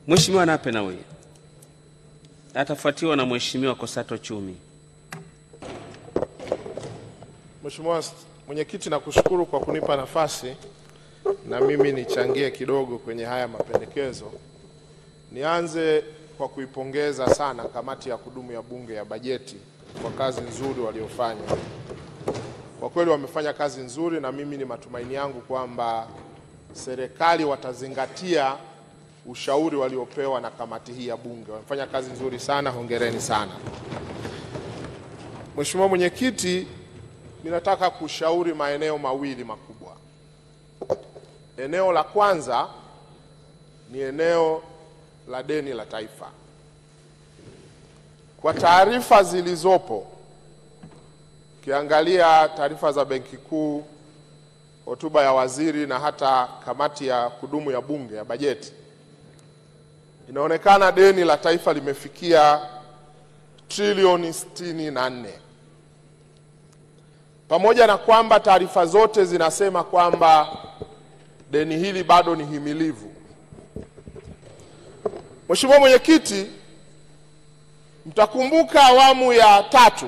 Mheshimiwa Nape Nnauye atafuatiwa na Mheshimiwa Kosato Chumi. Mheshimiwa Mwenyekiti, nakushukuru kwa kunipa nafasi na mimi nichangie kidogo kwenye haya mapendekezo. Nianze kwa kuipongeza sana kamati ya kudumu ya Bunge ya bajeti kwa kazi nzuri waliofanya. Kwa kweli wamefanya kazi nzuri, na mimi ni matumaini yangu kwamba serikali watazingatia ushauri waliopewa na kamati hii ya Bunge. Wamefanya kazi nzuri sana, hongereni sana. Mheshimiwa Mwenyekiti, ninataka kushauri maeneo mawili makubwa. Eneo la kwanza ni eneo la deni la taifa. Kwa taarifa zilizopo, ukiangalia taarifa za Benki Kuu, hotuba ya waziri na hata kamati ya kudumu ya Bunge ya bajeti, inaonekana deni la taifa limefikia trilioni 64. Pamoja na kwamba taarifa zote zinasema kwamba deni hili bado ni himilivu. Mheshimiwa Mwenyekiti, mtakumbuka awamu ya 3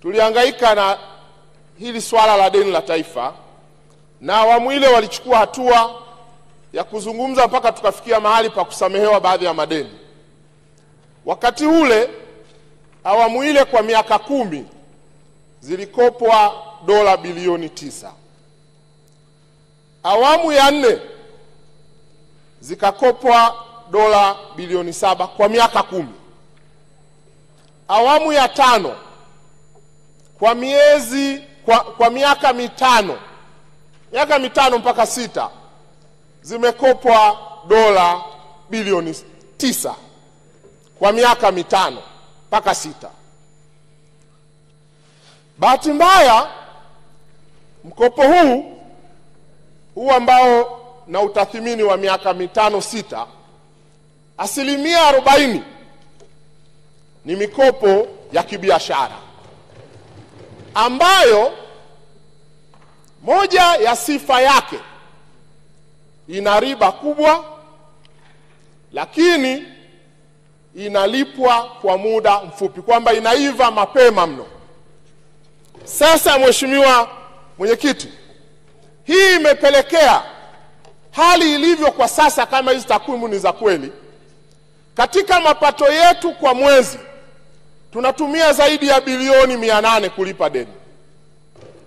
tulihangaika na hili swala la deni la taifa, na awamu ile walichukua hatua ya kuzungumza mpaka tukafikia mahali pa kusamehewa baadhi ya madeni. Wakati ule awamu ile kwa miaka 10 zilikopwa dola bilioni 9. Awamu ya 4 zikakopwa dola bilioni 7 kwa miaka 10. Awamu ya 5 kwa miaka mitano mpaka 6 zimekopwa dola bilioni 9 kwa miaka mitano mpaka 6. Bahati mbaya, mkopo huu ambao na utathimini wa miaka mitano 6, asilimia 40 ni mikopo ya kibiashara, ambayo moja ya sifa yake ina riba kubwa, lakini inalipwa kwa muda mfupi, kwamba inaiva mapema mno. Sasa Mheshimiwa Mwenyekiti, hii imepelekea hali ilivyo kwa sasa, kama hizi takwimu ni za kweli, katika mapato yetu kwa mwezi tunatumia zaidi ya bilioni 800 kulipa deni,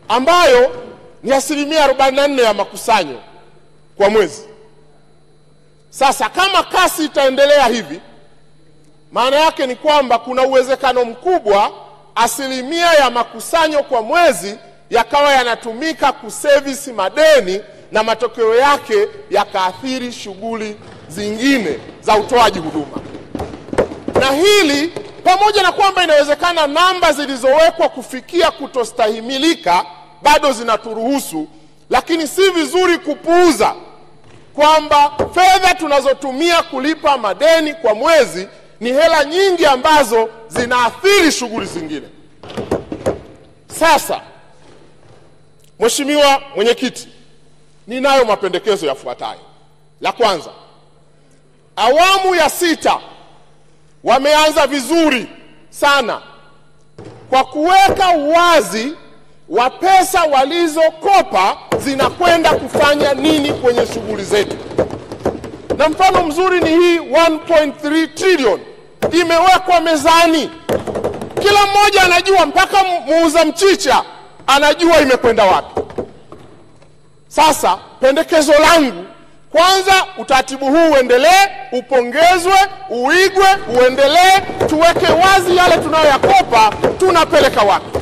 ambayo ni asilimia 44 ya makusanyo kwa mwezi. Sasa kama kasi itaendelea hivi, maana yake ni kwamba kuna uwezekano mkubwa asilimia ya makusanyo kwa mwezi yakawa yanatumika kuservice madeni, na matokeo yake yakaathiri shughuli zingine za utoaji huduma. Na hili, pamoja na kwamba inawezekana namba zilizowekwa kufikia kutostahimilika bado zinaturuhusu, lakini si vizuri kupuuza kwamba fedha tunazotumia kulipa madeni kwa mwezi ni hela nyingi ambazo zinaathiri shughuli zingine. Sasa Mheshimiwa Mwenyekiti, ninayo mapendekezo yafuatayo. La kwanza, awamu ya 6 wameanza vizuri sana kwa kuweka uwazi wa pesa walizokopa zinakwenda kufanya nini kwenye shughuli zetu. Na mfano mzuri ni hii 1.3 trillion imewekwa mezani. Kila mmoja anajua, mpaka muuza mchicha anajua imekwenda wapi. Sasa pendekezo langu, kwanza utaratibu huu uendelee, upongezwe, uigwe, uendelee, tuweke wazi yale tunayoyakopa tunapeleka wapi.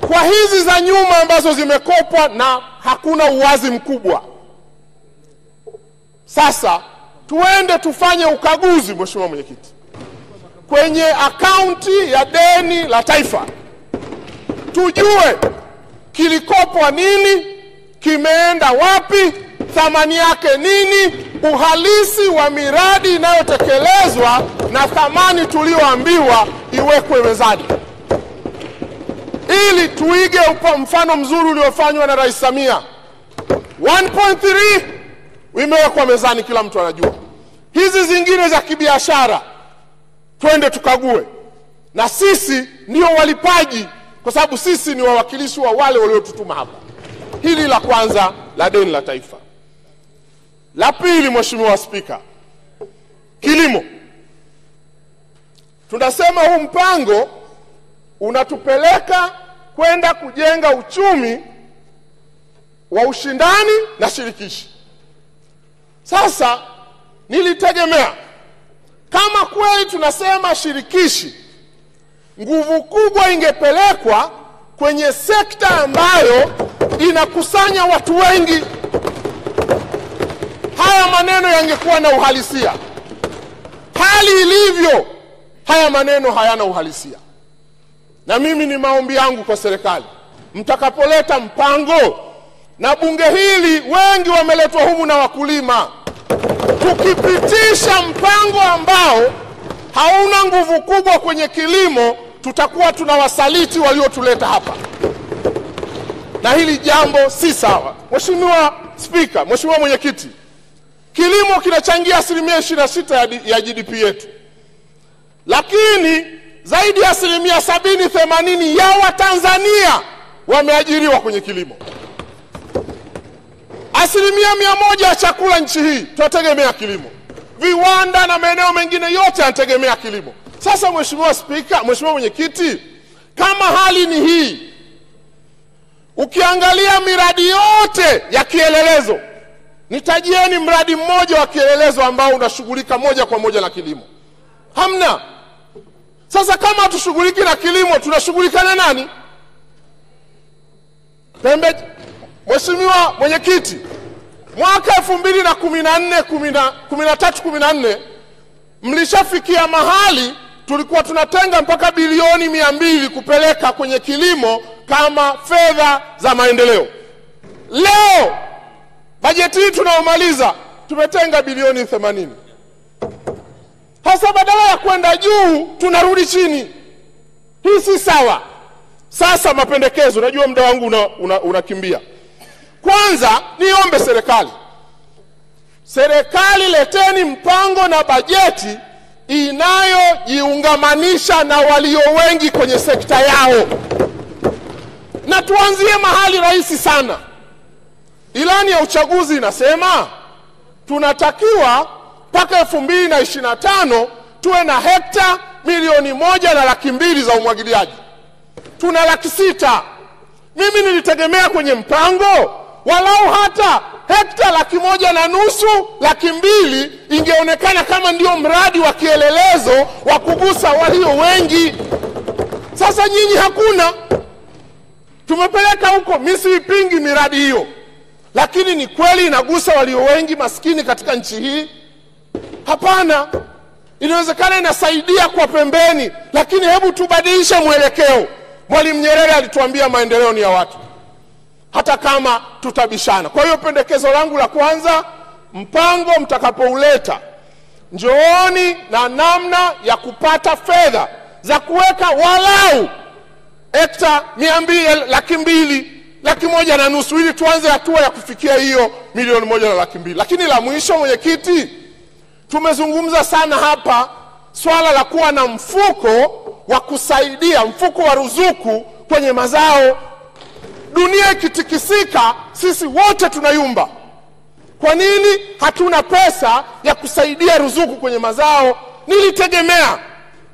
Kwa hizi za nyuma ambazo zimekopwa na hakuna uwazi mkubwa, sasa tuende tufanye ukaguzi, Mheshimiwa Mwenyekiti, kwenye akaunti ya deni la taifa, tujue kilikopwa nini, kimeenda wapi, thamani yake nini, uhalisi wa miradi inayotekelezwa na thamani tulioambiwa iwekwe mezani, ili tuige mfano mzuri uliofanywa na Rais Samia. 1.3 imewekwa mezani, kila mtu anajua. Hizi zingine za kibiashara twende tukague, na sisi ndio walipaji, kwa sababu sisi ni wawakilishi wa wale waliotutuma hapa. Hili la kwanza la deni la taifa. La pili, Mheshimiwa Spika, kilimo. Tunasema huu mpango unatupeleka kwenda kujenga uchumi wa ushindani na shirikishi. Sasa nilitegemea kama kweli tunasema shirikishi, nguvu kubwa ingepelekwa kwenye sekta ambayo inakusanya watu wengi. Haya maneno yangekuwa na uhalisia. Hali ilivyo, haya maneno hayana uhalisia. Na mimi ni maombi yangu kwa serikali, mtakapoleta mpango, na bunge hili wengi wameletwa humu na wakulima, tukipitisha mpango ambao hauna nguvu kubwa kwenye kilimo, tutakuwa tunawasaliti waliotuleta hapa, na hili jambo si sawa. Mheshimiwa Spika, Mheshimiwa Mwenyekiti, kilimo kinachangia 26% ya GDP yetu, lakini zaidi ya 70-80 ya Watanzania wameajiriwa kwenye kilimo. 100% ya chakula nchi hii tunategemea kilimo. Viwanda na maeneo mengine yote yanategemea kilimo. Sasa Mheshimiwa Spika, Mheshimiwa Mwenyekiti, kama hali ni hii, ukiangalia miradi yote ya kielelezo, nitajieni mradi mmoja wa kielelezo ambao unashughulika moja kwa moja na kilimo. Hamna. Sasa kama hatushughuliki na kilimo, tunashughulika na nani? Mheshimiwa Mwenyekiti, mwaka 2013-14 mlishafikia mahali tulikuwa tunatenga mpaka bilioni 200 kupeleka kwenye kilimo kama fedha za maendeleo. Leo bajeti hii tunaomaliza tumetenga bilioni 80. Hasa badala ya kwenda juu tunarudi chini. Hii si sawa. Sasa mapendekezo, najua muda wangu unakimbia. Kwanza niombe serikali leteni mpango na bajeti inayojiungamanisha na walio wengi kwenye sekta yao. Na tuanzie mahali rahisi sana. Ilani ya uchaguzi inasema tunatakiwa mpaka 2025 tuwe na hekta 1,200,000 za umwagiliaji. Tuna 600,000. Mimi nilitegemea kwenye mpango walau hata hekta 1,150,000, 200,000 ingeonekana kama ndio mradi wa kielelezo wa kugusa walio wengi. Sasa nyinyi hakuna. Tumepeleka huko, mimi siipingi miradi hiyo, lakini ni kweli inagusa walio wengi maskini katika nchi hii? Hapana. Inawezekana inasaidia kwa pembeni, lakini hebu tubadilishe mwelekeo. Mwalimu Nyerere alituambia maendeleo ni ya watu, hata kama tutabishana. Kwa hiyo pendekezo langu la kwanza, mpango mtakapouleta, njooni na namna ya kupata fedha za kuweka walau hekta 200,000, 200,000, 1,150,000 ili tuanze hatua ya kufikia hiyo 1,150,000. Lakini la mwisho, Mwenyekiti, tumezungumza sana hapa swala la kuwa na mfuko wa kusaidia, mfuko wa ruzuku kwenye mazao. Dunia ikitikisika, sisi wote tunayumba. Kwa nini hatuna pesa ya kusaidia ruzuku kwenye mazao? Nilitegemea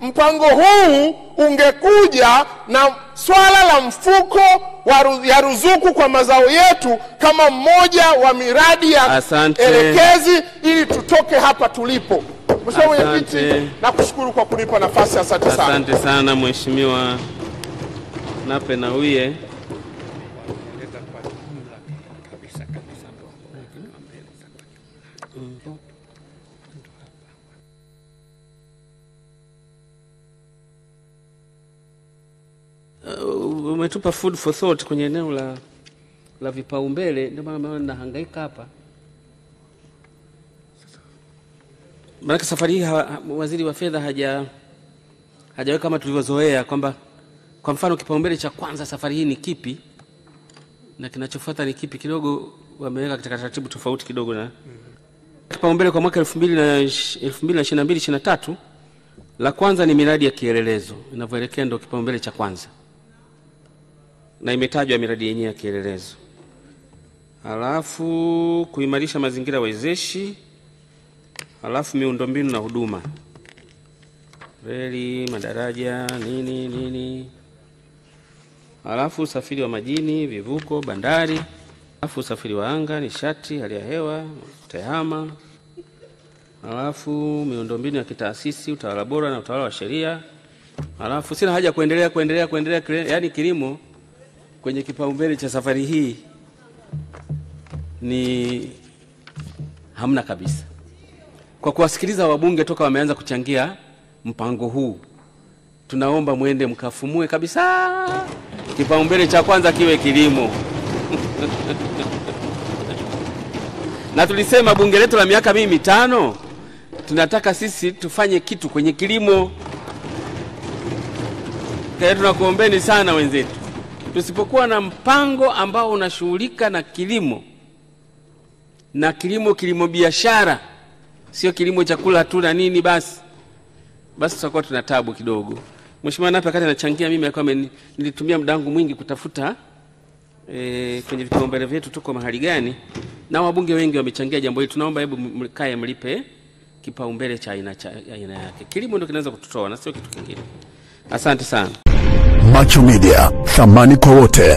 mpango huu ungekuja na swala la mfuko ya ruzuku kwa mazao yetu kama mmoja wa miradi ya elekezi ili tutoke hapa tulipo. Mheshimiwa Mwenyekiti, nakushukuru kwa kunipa nafasi. Asante sana. Asante sana Mheshimiwa Nape Nnauye. Umetupa food for thought kwenye eneo la vipaumbele, ndio maana nahangaika hapa. Maana safari hii waziri wa fedha hajaweka kama tulivyozoea kwamba kwa mfano kipaumbele cha kwanza safari hii ni kipi na kinachofuata ni kipi. Kidogo wameweka katika taratibu tofauti kidogo kipaumbele kwa mwaka 2022-2023, la kwanza ni miradi ya kielelezo. Inavyoelekea ndio kipaumbele cha kwanza, na imetajwa miradi yenyewe ya kielelezo. Halafu kuimarisha mazingira wezeshi, halafu miundombinu na huduma, reli, madaraja, nini. Halafu usafiri wa majini, vivuko, bandari, halafu usafiri wa anga, nishati, hali ya hewa, tehama, halafu miundombinu ya kitaasisi, utawala bora na utawala wa sheria. Halafu sina haja kuendelea, yani kilimo kwenye kipaumbele cha safari hii ni hamna kabisa. Kwa kuwasikiliza wabunge toka wameanza kuchangia mpango huu, tunaomba muende mkafumue kabisa kipaumbele cha kwanza kiwe kilimo. Na tulisema bunge letu la miaka 5 tunataka sisi tufanye kitu kwenye kilimo. Kwa hiyo tunakuombeni sana wenzetu, tusipokuwa na mpango ambao unashughulika na kilimo, na kilimo biashara, sio kilimo chakula tu na nini basi tutakuwa tuna tabu kidogo. Mheshimiwa Nape wakati anachangia, mimi alikuwa nilitumia muda wangu mwingi kutafuta kwenye vipaumbele vyetu tuko mahali gani, na wabunge wengi wamechangia jambo hili. Tunaomba hebu mkae mlipe kipaumbele cha aina yake. Kilimo ndio kinaweza kututoa na sio kitu kingine. Asante sana. Macho Media, thamani kwa wote.